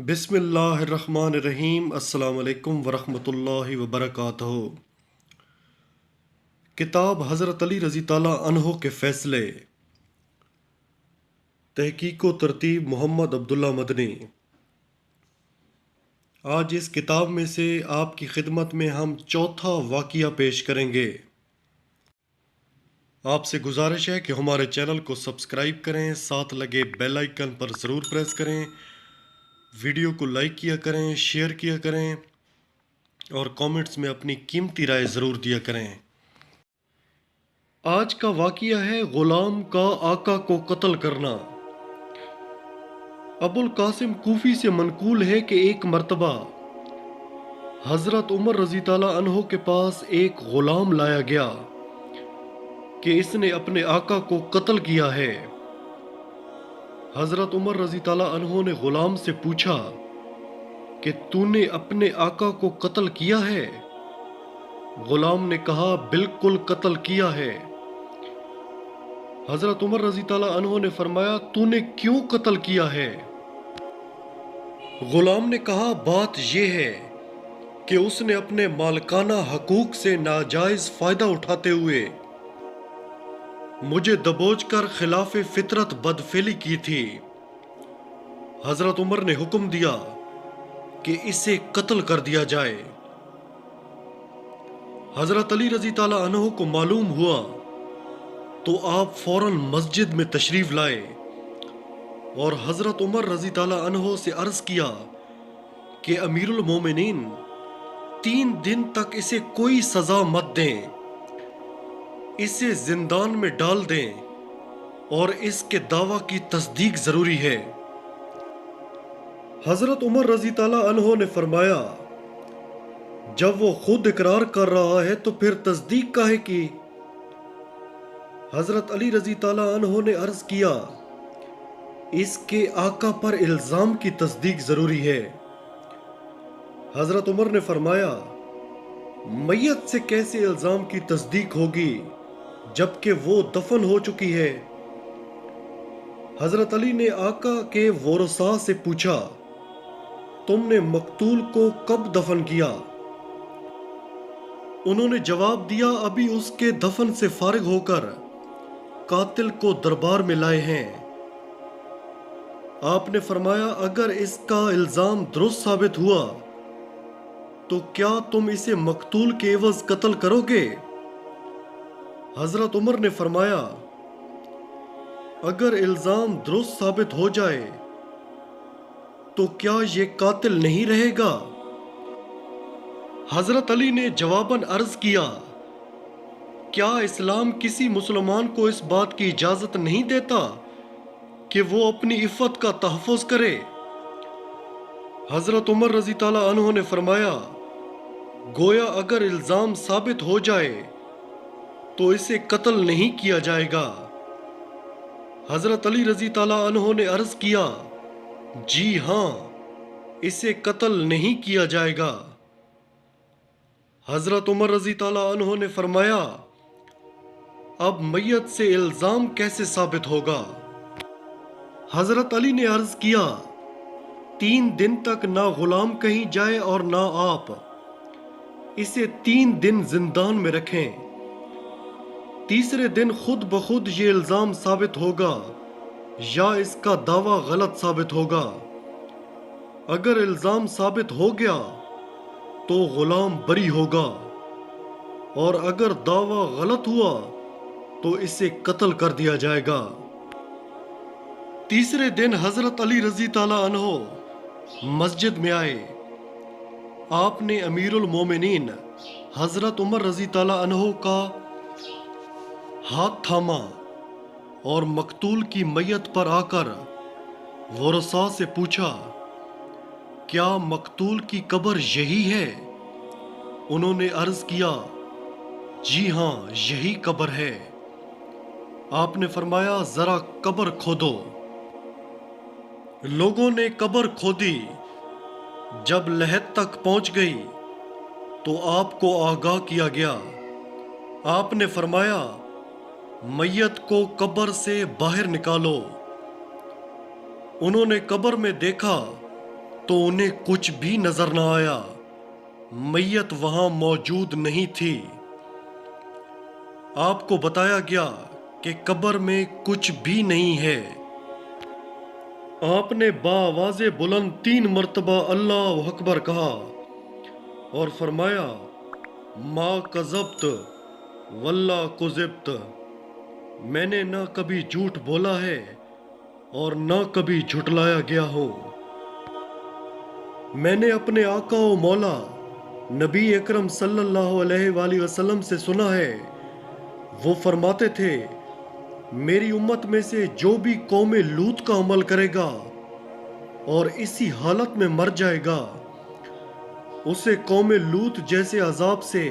بسم اللہ الرحمن الرحیم۔ السلام علیکم ورحمۃ اللہ وبرکاتہ۔ کتاب حضرت علی رضی تعالیٰ عنہ کے فیصلے، تحقیق و ترتیب محمد عبداللہ مدنی۔ آج اس کتاب میں سے آپ کی خدمت میں ہم چوتھا واقعہ پیش کریں گے۔ آپ سے گزارش ہے کہ ہمارے چینل کو سبسکرائب کریں، ساتھ لگے بیل آئیکن پر ضرور پریس کریں، ویڈیو کو لائک کیا کریں، شیئر کیا کریں اور کامنٹس میں اپنی قیمتی رائے ضرور دیا کریں۔ آج کا واقعہ ہے غلام کا آقا کو قتل کرنا۔ ابو القاسم کوفی سے منقول ہے کہ ایک مرتبہ حضرت عمر رضی تعالیٰ عنہ کے پاس ایک غلام لایا گیا کہ اس نے اپنے آقا کو قتل کیا ہے۔ حضرت عمر رضی تعالیٰ عنہ نے غلام سے پوچھا کہ تو نے اپنے آقا کو قتل کیا ہے؟ غلام نے کہا بالکل قتل کیا ہے۔ حضرت عمر رضی تعالیٰ عنہ نے فرمایا تو نے کیوں قتل کیا ہے؟ غلام نے کہا بات یہ ہے کہ اس نے اپنے مالکانہ حقوق سے ناجائز فائدہ اٹھاتے ہوئے مجھے دبوچ کر خلاف فطرت بدفعلی کی تھی۔ حضرت عمر نے حکم دیا کہ اسے قتل کر دیا جائے۔ حضرت علی رضی تعالیٰ عنہ کو معلوم ہوا تو آپ فوراً مسجد میں تشریف لائے اور حضرت عمر رضی تعالیٰ عنہ سے عرض کیا کہ امیر المومنین 3 دن تک اسے کوئی سزا مت دیں، اسے زندان میں ڈال دیں اور اس کے دعویٰ کی تصدیق ضروری ہے۔ حضرت عمر رضی تعالیٰ عنہ نے فرمایا جب وہ خود اقرار کر رہا ہے تو پھر تصدیق کاہے کی؟ حضرت علی رضی تعالیٰ عنہ نے عرض کیا اس کے آقا پر الزام کی تصدیق ضروری ہے۔ حضرت عمر نے فرمایا میت سے کیسے الزام کی تصدیق ہوگی جبکہ وہ دفن ہو چکی ہے؟ حضرت علی نے آقا کے ورثاء سے پوچھا تم نے مقتول کو کب دفن کیا؟ انہوں نے جواب دیا ابھی اس کے دفن سے فارغ ہو کر قاتل کو دربار میں لائے ہیں۔ آپ نے فرمایا اگر اس کا الزام درست ثابت ہوا تو کیا تم اسے مقتول کے عوض قتل کرو گے؟ حضرت عمر نے فرمایا اگر الزام درست ثابت ہو جائے تو کیا یہ قاتل نہیں رہے گا؟ حضرت علی نے جواباً عرض کیا کیا اسلام کسی مسلمان کو اس بات کی اجازت نہیں دیتا کہ وہ اپنی عفت کا تحفظ کرے؟ حضرت عمر رضی تعالیٰ عنہ نے فرمایا گویا اگر الزام ثابت ہو جائے تو اسے قتل نہیں کیا جائے گا۔ حضرت علی رضی تعالیٰ عنہ نے عرض کیا جی ہاں اسے قتل نہیں کیا جائے گا۔ حضرت عمر رضی تعالیٰ عنہ نے فرمایا اب میت سے الزام کیسے ثابت ہوگا؟ حضرت علی نے عرض کیا 3 دن تک نہ غلام کہیں جائے اور نہ آپ، اسے 3 دن زندان میں رکھیں، تیسرے دن خود بخود یہ الزام ثابت ہوگا یا اس کا دعویٰ غلط ثابت ہوگا۔ اگر الزام ثابت ہو گیا تو غلام بری ہوگا اور اگر دعویٰ غلط ہوا تو اسے قتل کر دیا جائے گا۔ تیسرے دن حضرت علی رضی تعالیٰ عنہ مسجد میں آئے۔ آپ نے امیر المومنین حضرت عمر رضی تعالیٰ عنہ کا ہاتھ تھاما اور مقتول کی میت پر آ کر ورثاء سے پوچھا کیا مقتول کی قبر یہی ہے؟ انہوں نے عرض کیا جی ہاں یہی قبر ہے۔ آپ نے فرمایا ذرا قبر کھودو۔ لوگوں نے قبر کھودی، جب لحد تک پہنچ گئی تو آپ کو آگاہ کیا گیا۔ آپ نے فرمایا میت کو قبر سے باہر نکالو۔ انہوں نے قبر میں دیکھا تو انہیں کچھ بھی نظر نہ آیا، میت وہاں موجود نہیں تھی۔ آپ کو بتایا گیا کہ قبر میں کچھ بھی نہیں ہے۔ آپ نے بآواز بلند 3 مرتبہ اللہ اکبر کہا اور فرمایا، ما کذبت واللہ کذبت، میں نے نہ کبھی جھوٹ بولا ہے اور نہ کبھی جھٹلایا گیا ہوں۔ میں نے اپنے آقا و مولا نبی اکرم صلی اللہ علیہ وآلہ وسلم سے سنا ہے، وہ فرماتے تھے، میری امت میں سے جو بھی قوم لوط کا عمل کرے گا اور اسی حالت میں مر جائے گا، اسے قوم لوط جیسے عذاب سے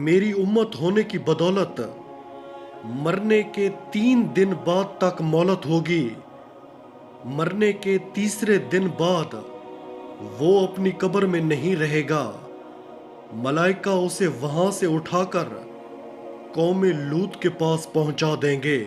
میری امت ہونے کی بدولت مرنے کے 3 دن بعد تک مہلت ہوگی۔ مرنے کے تیسرے دن بعد وہ اپنی قبر میں نہیں رہے گا، ملائکہ اسے وہاں سے اٹھا کر قوم لوط کے پاس پہنچا دیں گے۔